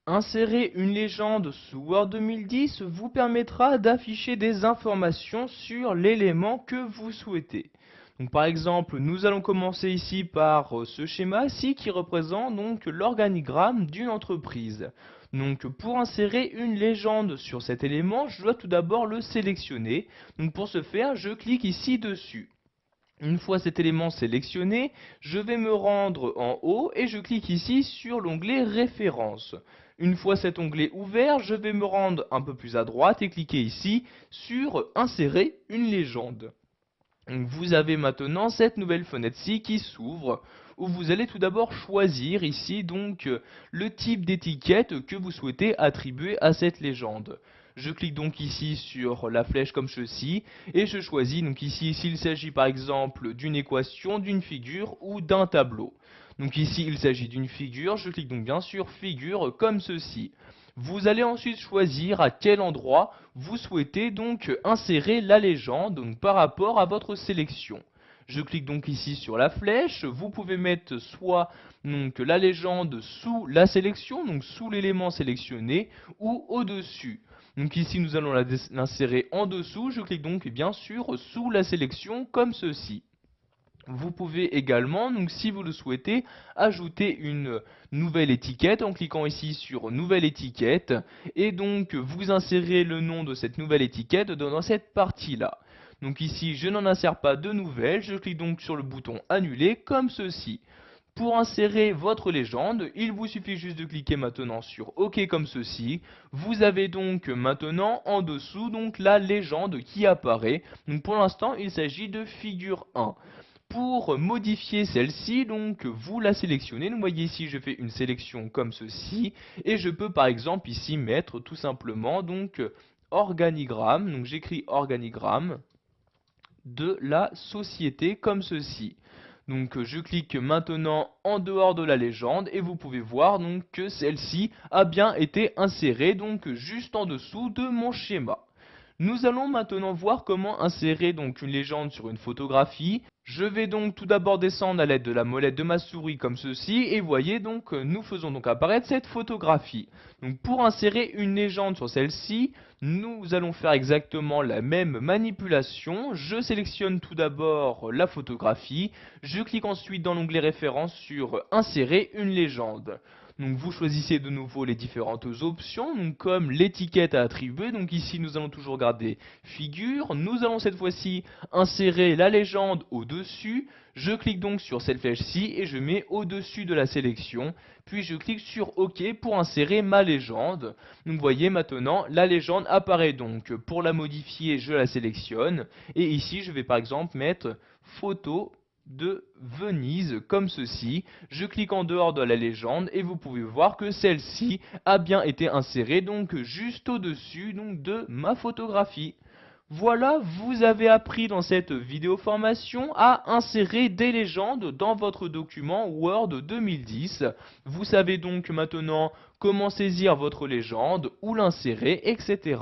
Insérer une légende sous Word 2010 vous permettra d'afficher des informations sur l'élément que vous souhaitez. Donc, par exemple, nous allons commencer ici par ce schéma-ci qui représente donc l'organigramme d'une entreprise. Donc, pour insérer une légende sur cet élément, je dois tout d'abord le sélectionner. Donc, pour ce faire, je clique ici dessus. Une fois cet élément sélectionné, je vais me rendre en haut et je clique ici sur l'onglet Références. Une fois cet onglet ouvert, je vais me rendre un peu plus à droite et cliquer ici sur Insérer une légende. Vous avez maintenant cette nouvelle fenêtre-ci qui s'ouvre où vous allez tout d'abord choisir ici donc le type d'étiquette que vous souhaitez attribuer à cette légende. Je clique donc ici sur la flèche comme ceci et je choisis donc ici s'il s'agit par exemple d'une équation, d'une figure ou d'un tableau. Donc ici il s'agit d'une figure, je clique donc bien sûr figure comme ceci. Vous allez ensuite choisir à quel endroit vous souhaitez donc insérer la légende donc, par rapport à votre sélection. Je clique donc ici sur la flèche, vous pouvez mettre soit donc, la légende sous la sélection, donc sous l'élément sélectionné, ou au-dessus. Donc ici nous allons l'insérer en dessous, je clique donc bien sûr sous la sélection comme ceci. Vous pouvez également, donc si vous le souhaitez, ajouter une nouvelle étiquette en cliquant ici sur Nouvelle étiquette et donc vous insérez le nom de cette nouvelle étiquette dans cette partie-là. Donc ici, je n'en insère pas de nouvelle, je clique donc sur le bouton Annuler comme ceci. Pour insérer votre légende, il vous suffit juste de cliquer maintenant sur OK comme ceci. Vous avez donc maintenant en dessous donc la légende qui apparaît. Donc pour l'instant, il s'agit de figure 1. Pour modifier celle-ci, donc vous la sélectionnez. Donc, vous voyez ici, je fais une sélection comme ceci, et je peux par exemple ici mettre tout simplement donc organigramme. Donc j'écris organigramme de la société comme ceci. Donc je clique maintenant en dehors de la légende et vous pouvez voir donc que celle-ci a bien été insérée donc juste en dessous de mon schéma. Nous allons maintenant voir comment insérer donc une légende sur une photographie. Je vais donc tout d'abord descendre à l'aide de la molette de ma souris comme ceci et voyez donc nous faisons donc apparaître cette photographie. Donc pour insérer une légende sur celle-ci, nous allons faire exactement la même manipulation. Je sélectionne tout d'abord la photographie, je clique ensuite dans l'onglet référence sur insérer une légende. Donc vous choisissez de nouveau les différentes options, donc comme l'étiquette à attribuer. Donc ici nous allons toujours garder figure. Nous allons cette fois-ci insérer la légende au-dessus. Je clique donc sur cette flèche-ci et je mets au-dessus de la sélection. Puis je clique sur OK pour insérer ma légende. Donc vous voyez maintenant la légende apparaît donc. Pour la modifier, je la sélectionne. Et ici je vais par exemple mettre photo de Venise comme ceci. Je clique en dehors de la légende et vous pouvez voir que celle-ci a bien été insérée donc juste au-dessus donc de ma photographie. Voilà, vous avez appris dans cette vidéo formation à insérer des légendes dans votre document Word 2010. Vous savez donc maintenant comment saisir votre légende, où l'insérer, etc.